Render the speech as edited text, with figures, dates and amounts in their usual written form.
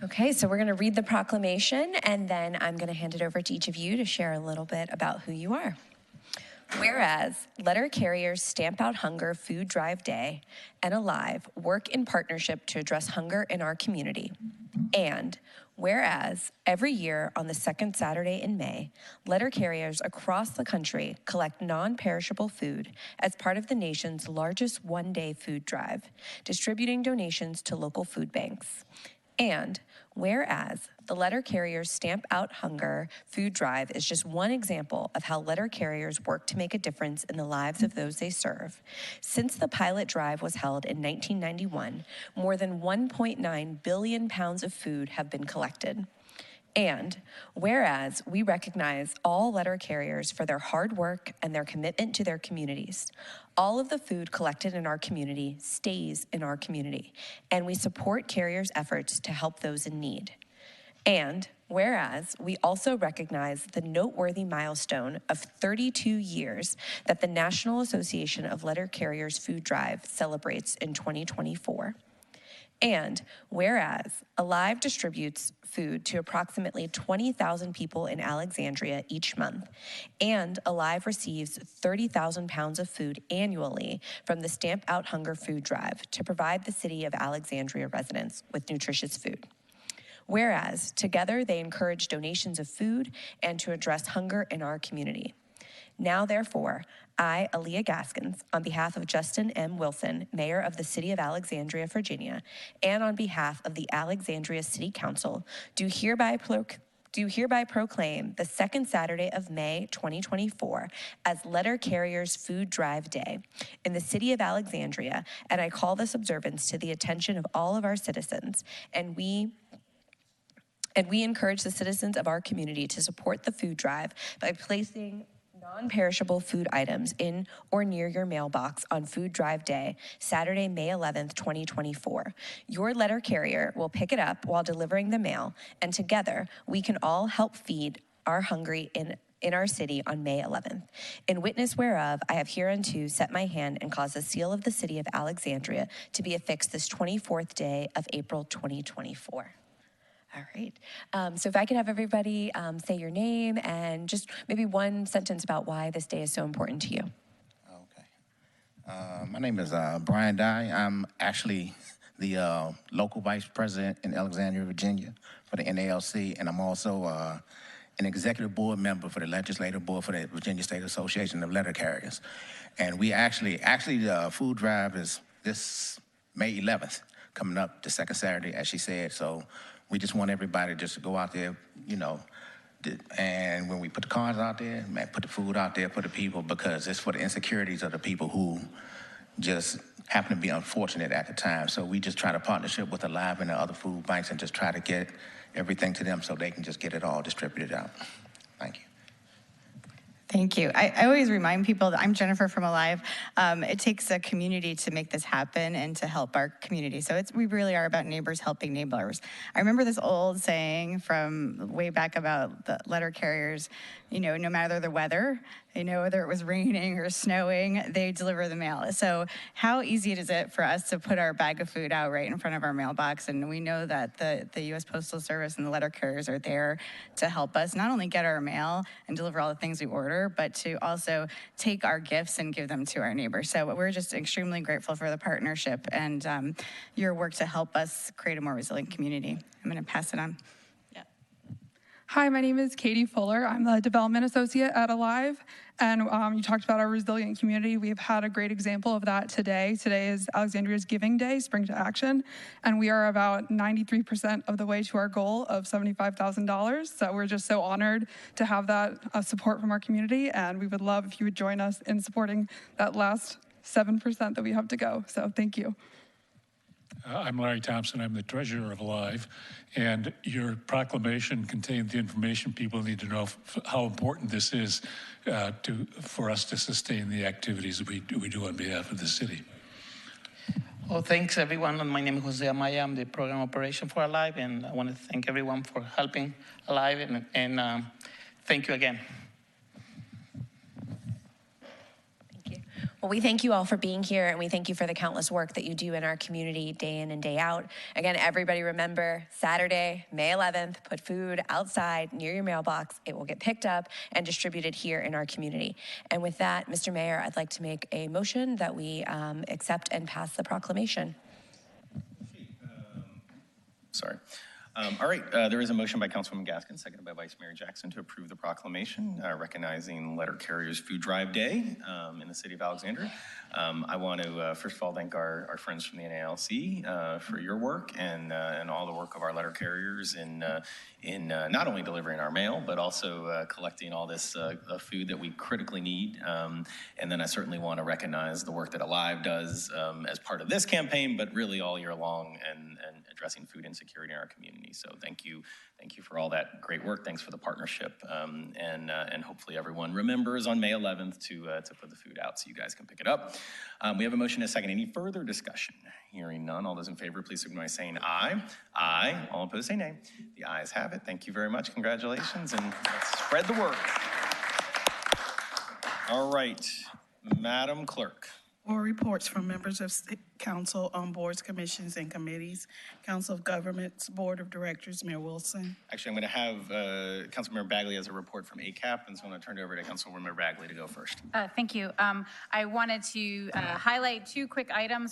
Okay, so we're going to read the proclamation, and then I'm going to hand it over to each of you to share a little bit about who you are. Whereas letter carriers Stamp Out Hunger Food Drive Day and Alive work in partnership to address hunger in our community. And whereas every year on the second Saturday in May, letter carriers across the country collect non-perishable food as part of the nation's largest one-day food drive, distributing donations to local food banks. And whereas the letter carriers Stamp Out Hunger food drive is just one example of how letter carriers work to make a difference in the lives of those they serve. Since the pilot drive was held in 1991, more than 1.9 billion pounds of food have been collected. And whereas we recognize all letter carriers for their hard work and their commitment to their communities, all of the food collected in our community stays in our community, and we support carriers' efforts to help those in need. And whereas we also recognize the noteworthy milestone of 32 years that the National Association of Letter Carriers Food Drive celebrates in 2024. And whereas Alive distributes food to approximately 20,000 people in Alexandria each month, and Alive receives 30,000 pounds of food annually from the Stamp Out Hunger food drive to provide the city of Alexandria residents with nutritious food. Whereas together they encourage donations of food and to address hunger in our community. Now, therefore, I, Aaliyah Gaskins, on behalf of Justin M. Wilson, Mayor of the City of Alexandria, Virginia, and on behalf of the Alexandria City Council, do hereby proclaim the second Saturday of May 2024 as Letter Carriers Food Drive Day in the City of Alexandria, and I call this observance to the attention of all of our citizens, and we encourage the citizens of our community to support the food drive by placing non-perishable food items in or near your mailbox on Food Drive Day, Saturday, May 11th, 2024. Your letter carrier will pick it up while delivering the mail, and together we can all help feed our hungry in our city on May 11th. In witness whereof, I have hereunto set my hand and caused the seal of the City of Alexandria to be affixed this 24th day of April 2024. All right. So if I could have everybody say your name and just maybe one sentence about why this day is so important to you. Okay. My name is Brian Dye. I'm actually the local vice president in Alexandria, Virginia for the NALC, and I'm also an executive board member for the legislative board for the Virginia State Association of Letter Carriers. And we actually the food drive is this May 11th, coming up the second Saturday, as she said. So we just want everybody just to go out there, you know, and when we put the cars out there, man, put the food out there for the people, because it's for the insecurities of the people who just happen to be unfortunate at the time. So we just try to partnership with Alive and the other food banks and just try to get everything to them so they can just get it all distributed out. Thank you. Thank you. I always remind people that I'm Jennifer from Alive. It takes a community to make this happen and to help our community. So we really are about neighbors helping neighbors. I remember this old saying from way back about the letter carriers, you know, no matter the weather, you know, whether it was raining or snowing, they deliver the mail. So how easy is it for us to put our bag of food out right in front of our mailbox? And we know that the U.S. Postal Service and the letter carriers are there to help us not only get our mail and deliver all the things we order, but to also take our gifts and give them to our neighbors. So we're just extremely grateful for the partnership and your work to help us create a more resilient community. I'm going to pass it on. Hi, my name is Katie Fuller. I'm the Development Associate at Alive, and you talked about our resilient community. We've had a great example of that today. Today is Alexandria's Giving Day, Spring to Action, and we are about 93% of the way to our goal of $75,000. So we're just so honored to have that support from our community, and we would love if you would join us in supporting that last 7% that we have to go. So thank you. I'm Larry Thompson. I'm the treasurer of Alive, and your proclamation contained the information people need to know how important this is for us to sustain the activities that we do on behalf of the city. Well, thanks everyone. My name is Jose Amaya. I'm the program operation for Alive, and I want to thank everyone for helping Alive, and thank you again. Thank you. Well, we thank you all for being here, and we thank you for the countless work that you do in our community day in and day out. Again, everybody remember, Saturday, May 11th, put food outside near your mailbox. It will get picked up and distributed here in our community. And with that, Mr. Mayor, I'd like to make a motion that we accept and pass the proclamation. Sorry. All right, there is a motion by Councilwoman Gaskin, seconded by Vice Mayor Jackson, to approve the proclamation recognizing Letter Carriers Food Drive Day in the city of Alexandria. I want to, first of all, thank our friends from the NALC for your work and all the work of our letter carriers in not only delivering our mail, but also collecting all this food that we critically need. And then I certainly want to recognize the work that Alive does as part of this campaign, but really all year long and addressing food insecurity in our community. So thank you for all that great work. Thanks for the partnership, and hopefully everyone remembers on May 11th to put the food out so you guys can pick it up. We have a motion and a second. Any further discussion? Hearing none. All those in favor, please signify by saying aye. Aye. All opposed, say nay. The ayes have it. Thank you very much. Congratulations, and let's spread the word. All right, Madam Clerk. Or reports from members of council on boards, commissions, and committees. Council of Governments, Board of Directors, Mayor Wilson. Actually, I'm going to have Councilmember Bagley as a report from ACAP, and so I'm going to turn it over to Councilmember Bagley to go first. Thank you. I wanted to highlight two quick items.